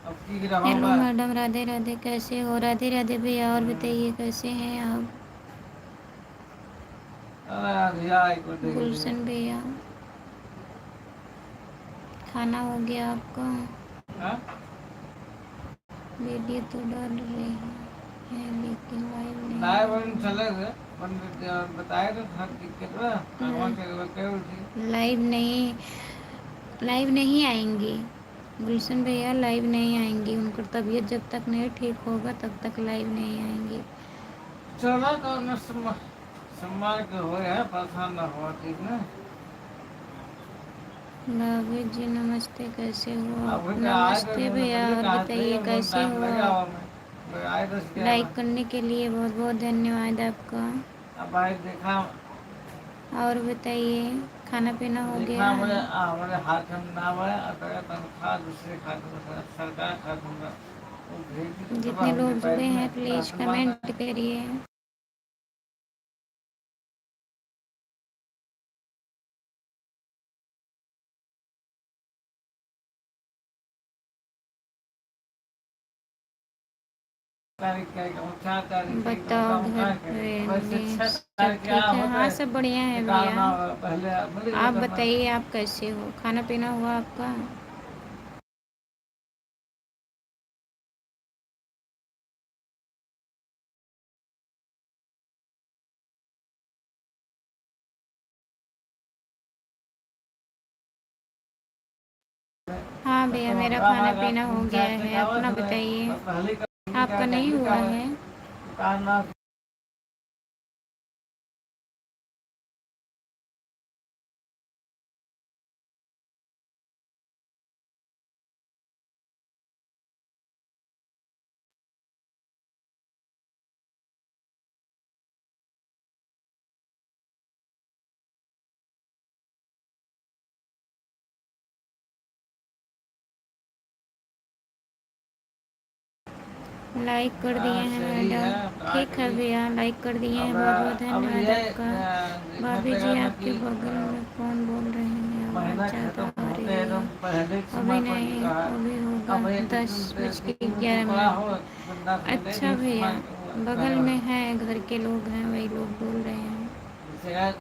अब की रहा हेलो मैं। मैडम, राधे राधे। कैसे हो? राधे राधे भैया। और बताइए कैसे हैं आप? अरे भैया एक मिनट देखिए। गुलशन भैया, खाना हो गया आपका? हाँ? वीडियो तो डाल रहे हैं लेकिन लाइव नहीं लाइव वन आ चले थे। बताया तो था दिक्कत में रहा। भगवान के कहे थी। लाइव नहीं आएंगी। गुलशन भैया लाइव नहीं आएंगी, उनकी तबीयत जब तक नहीं ठीक होगा तब तक लाइव नहीं आएंगी। चलो तो न सम्मान के हो है परेशान न हुआ ठीक ना। भाभी जी नमस्ते, कैसे हो अब आप? क्या आए तो नमस्ते भैया। मिले और कहा थे बताइए उनको कैसे टाइम हो लगा आप? हुआ मैं आए तो क्या लाइक करने के लिए बहुत बहुत धन्यवाद आपका। अब भाई देखा। और बताइए, खाना पीना हो देखना गया मुझे है? हमारे हाथ में ना आए अगर तनख्वाह दूसरे खाते में सरकार खाते में वो भेज तो जितने हम दे लोग जुड़े पाएंगे हैं ना प्लीज़ तो मांगा। कमेंट करिए। तारीख क्या है 4 तारीख की तो बताओ बताऊँ घर क्या पे करें वैसे ने 6 तारीख सब क्या ठीक है? होता हाँ है सब बढ़िया है भैया। निकालना होगा पहले मिल गया आप तो मैं। बताइए आप कैसे हो? खाना पीना हुआ आपका? हाँ भैया, तो मेरा हमारा खाना हमारा पीना हो तीन गया चार है, तक आवा अपना तो बताइए। पहले आपका का नहीं हुआ है? निकालना लाइक कर दिए हैं सही है मैडम। क्या ठीक है करी। भैया, लाइक कर दिए हैं, अब बहुत बहुत अब धन्यवाद ये आपका। देखना भाभी पड़ेगा जी ना आपके कि बगल में कौन बोल रहे हैं? महीना आवाज़ ज़्यादा खत्म आ होते रही हैं तो है। पहले के अभी समय पर नहीं, कहा अभी होगा अब एक दस दिन बज के तीन दिन ग्यारह पड़ा हो मिनट बंदा पहले अच्छा भी भैया, समय बगल में है, घर के लोग हैं, वही लोग बोल रहे हैं। जैसे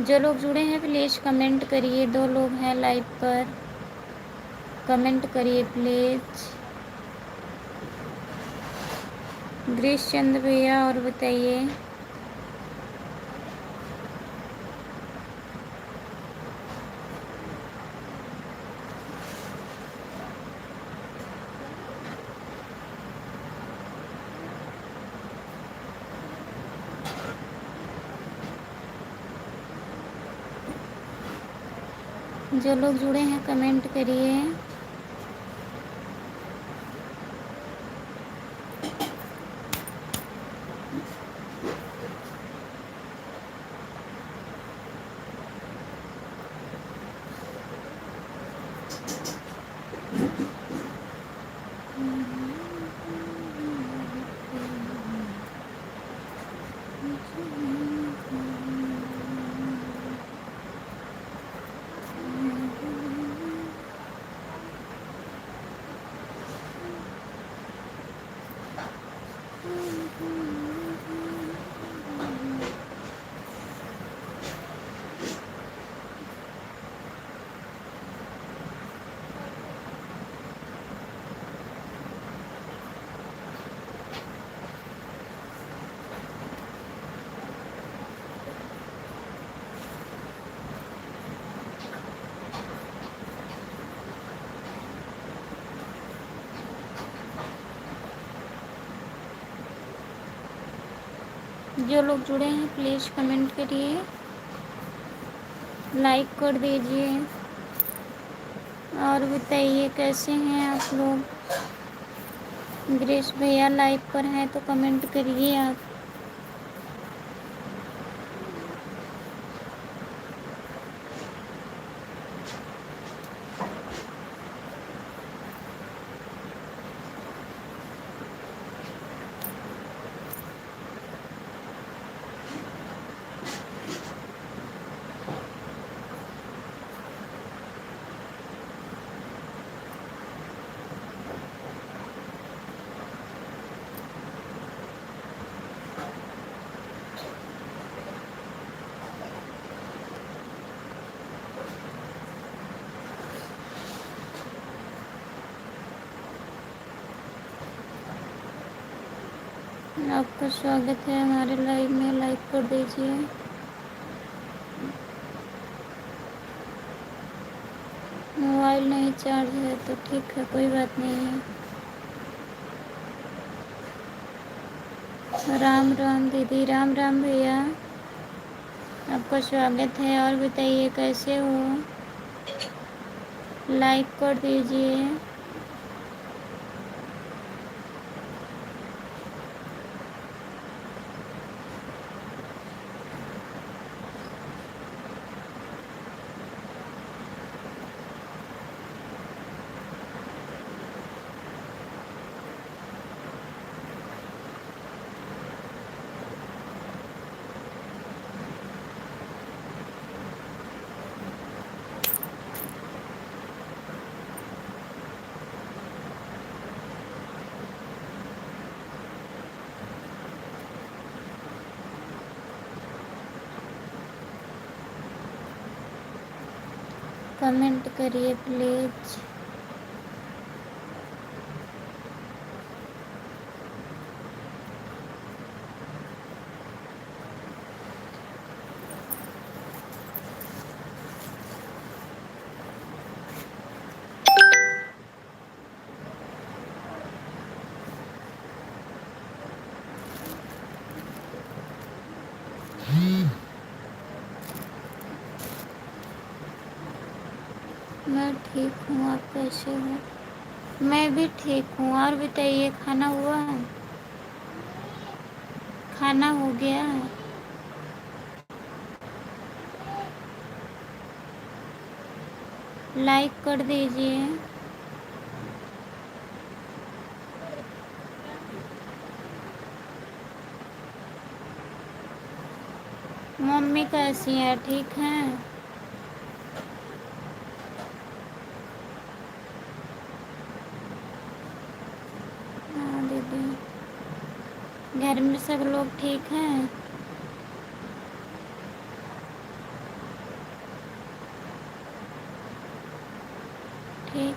जो लोग जुड़े हैं प्लीज़ कमेंट करिए। 2 लोग हैं लाइव पर, कमेंट करिए प्लीज़। ग्रीश चंद भैया और बताइए। जो लोग जुड़े हैं कमेंट करिए। जो लोग जुड़े हैं प्लीज़ कमेंट करिए, लाइक कर दीजिए और बताइए कैसे हैं आप लोग। ग्रीश भैया लाइव पर हैं तो कमेंट करिए आप। आपका स्वागत है हमारे लाइव में, लाइक कर दीजिए। मोबाइल नहीं चार्ज है तो ठीक है, कोई बात नहीं है। राम राम दीदी, राम राम भैया, आपका स्वागत है और बताइए कैसे हो। लाइक कर दीजिए। कमेंट करिए प्लीज़। मैं ठीक हूँ, आप कैसे हो। मैं भी ठीक हूँ और बताइए खाना हुआ। खाना हो गया। लाइक कर दीजिए। मम्मी कैसी है, ठीक हैं। हाँ दीदी, घर में सब लोग ठीक हैं।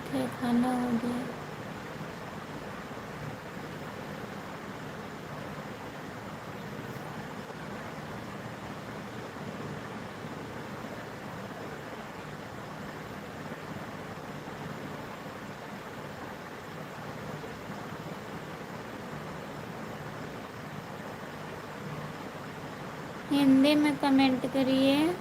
ठीक है, खाना हो गया। हिंदी में कमेंट करिए।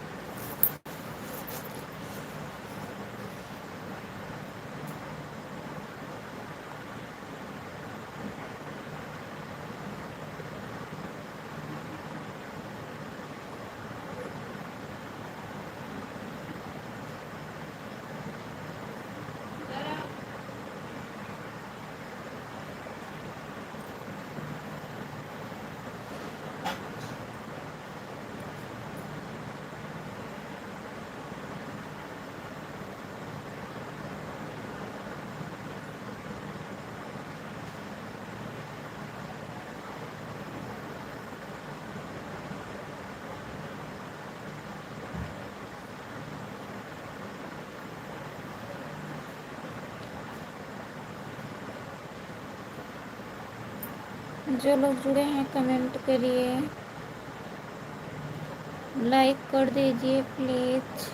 जो लोग जुड़े हैं कमेंट करिए, लाइक कर दीजिए प्लीज़।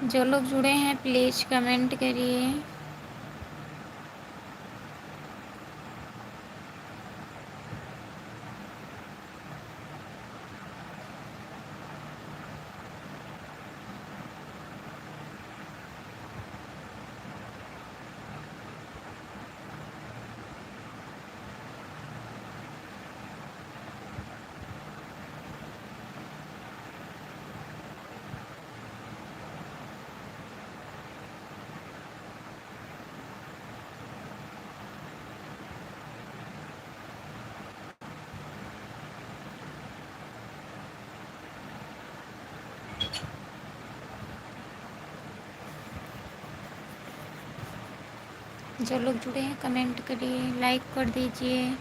जो लोग जुड़े हैं प्लीज़ कमेंट करिए। जो लोग जुड़े हैं कमेंट करिए, लाइक कर दीजिए,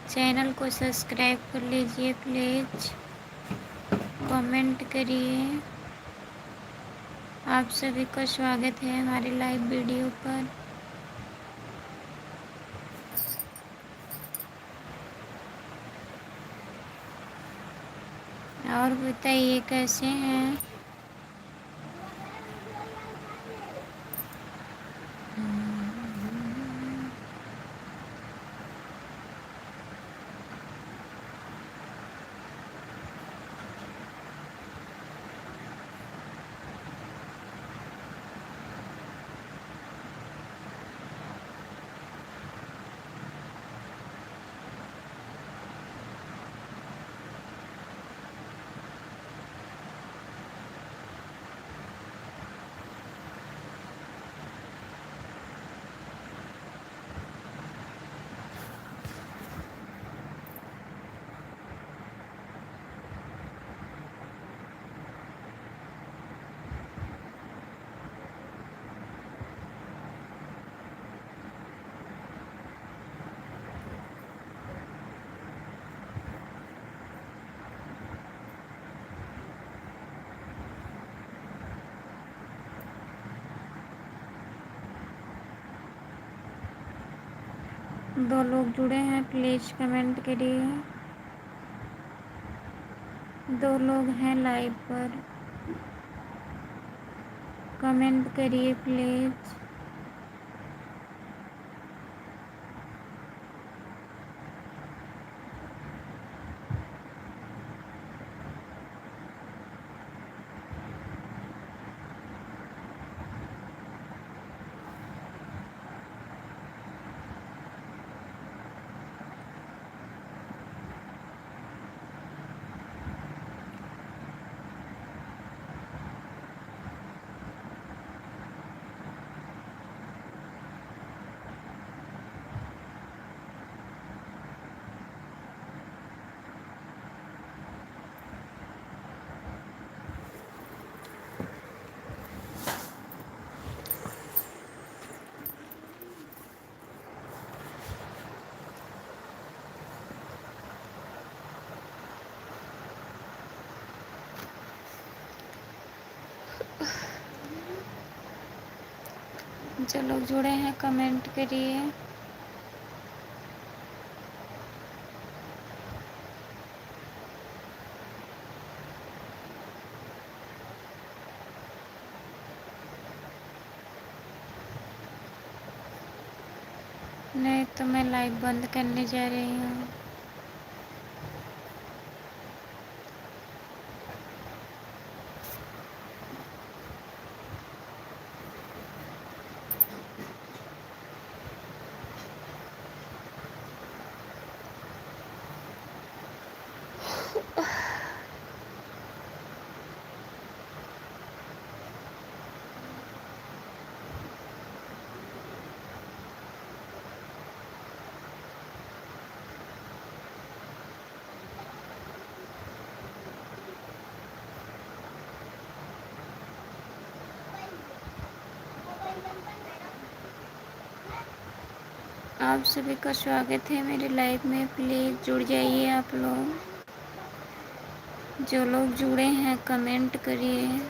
चैनल को सब्सक्राइब कर लीजिए प्लीज़, कमेंट करिए। आप सभी का स्वागत है हमारे लाइव वीडियो पर। और बताइए कैसे हैं? 2 लोग जुड़े हैं, प्लीज़ कमेंट करिए। 2 लोग हैं लाइव पर, कमेंट करिए प्लीज़। जो लोग जुड़े हैं कमेंट करिए। नहीं तो मैं लाइव बंद करने जा रही हूँ। आप सभी का स्वागत है मेरे लाइव में, प्लीज़ जुड़ जाइए आप लोग। जो लोग जुड़े हैं कमेंट करिए।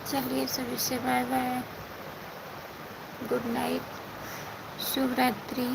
चलिए सभी से बाय बाय, गुड नाइट, शुभ रात्रि।